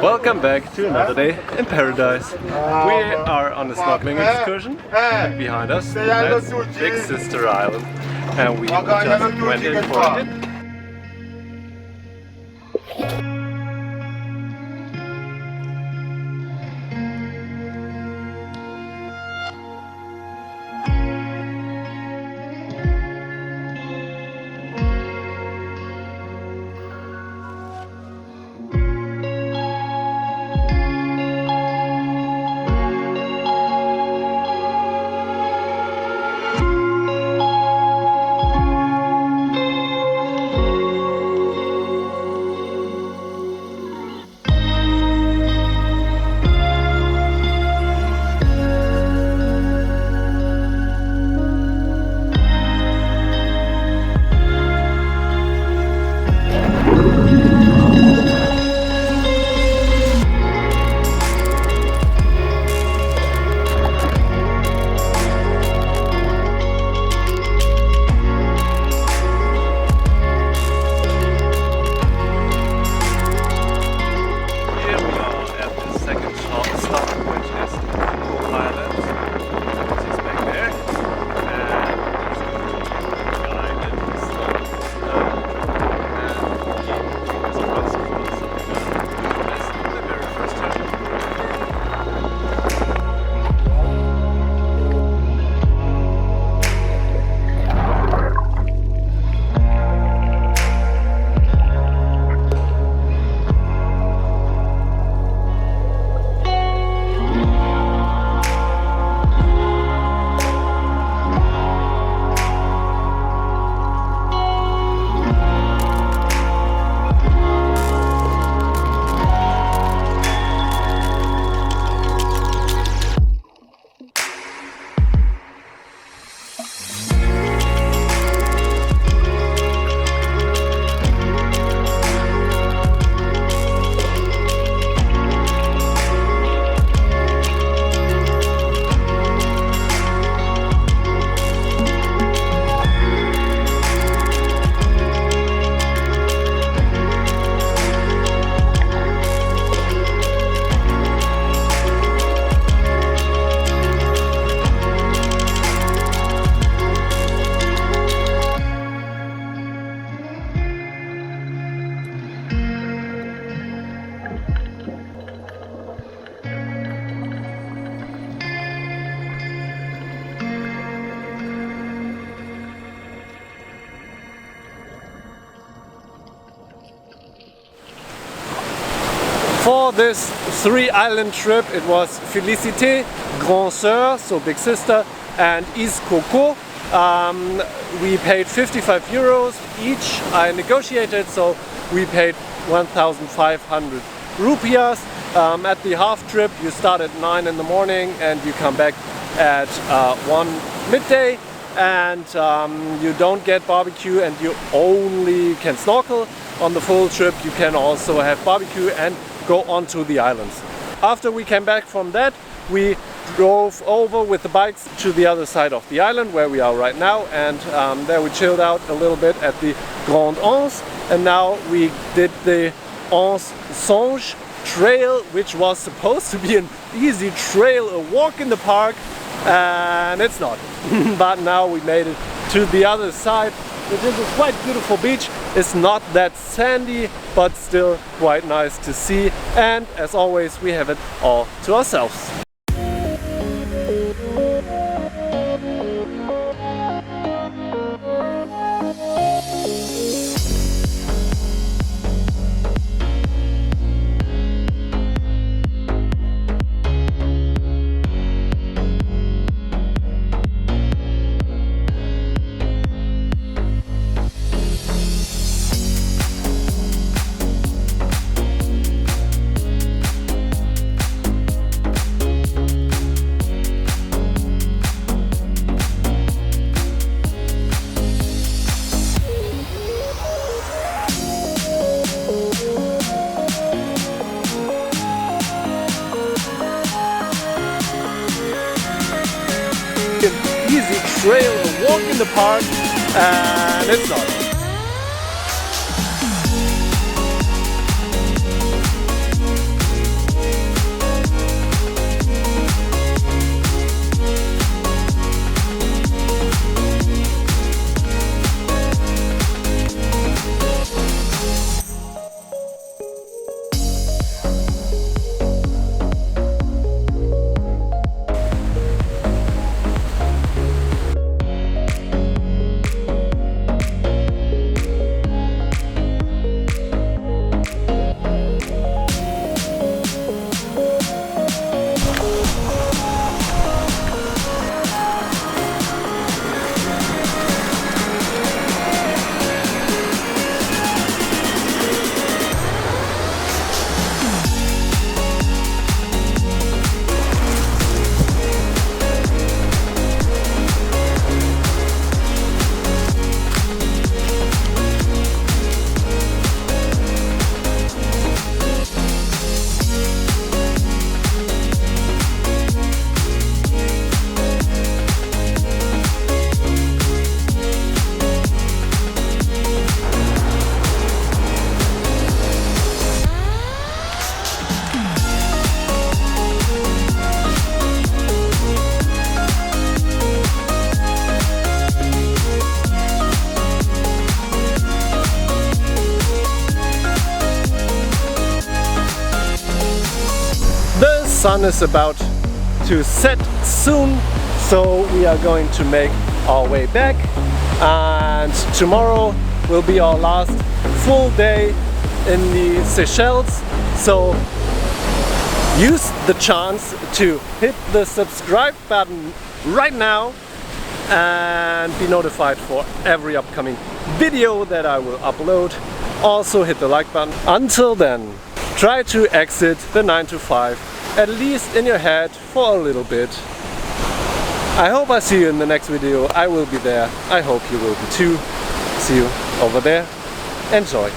Welcome back to another day in paradise. We are on a snorkeling excursion. Behind us, that's Big Sister Island. And we just went in for a dip. For this 3-island trip, it was Felicité, Soeur, so Big Sister, and Cocos. We paid 55 euros each. I negotiated, so we paid 1,500 rupiahs. At the half trip, you start at 9 in the morning and you come back at 1 midday. And you don't get barbecue and you only can snorkel. On the full trip you can also have barbecue and go onto the islands. After we came back from that, we drove over with the bikes to the other side of the island where we are right now, and there we chilled out a little bit at the Grande Anse, and now we did the Anse Songe trail, which was supposed to be an easy trail, a walk in the park, and it's not. But now we made it to the other side, which is a quite beautiful beach. It's not that sandy, but still quite nice to see, and as always we have it all to ourselves. trail, a walk in the park, and it's not. sun is about to set soon, so we are going to make our way back, and tomorrow will be our last full day in the Seychelles. So use the chance to hit the subscribe button right now and be notified for every upcoming video that I will upload. Also hit the like button. Until then, try to exit the 9 to 5, at least in your head, for a little bit. I hope I see you in the next video. I will be there. I hope you will be too. See you over there. Enjoy.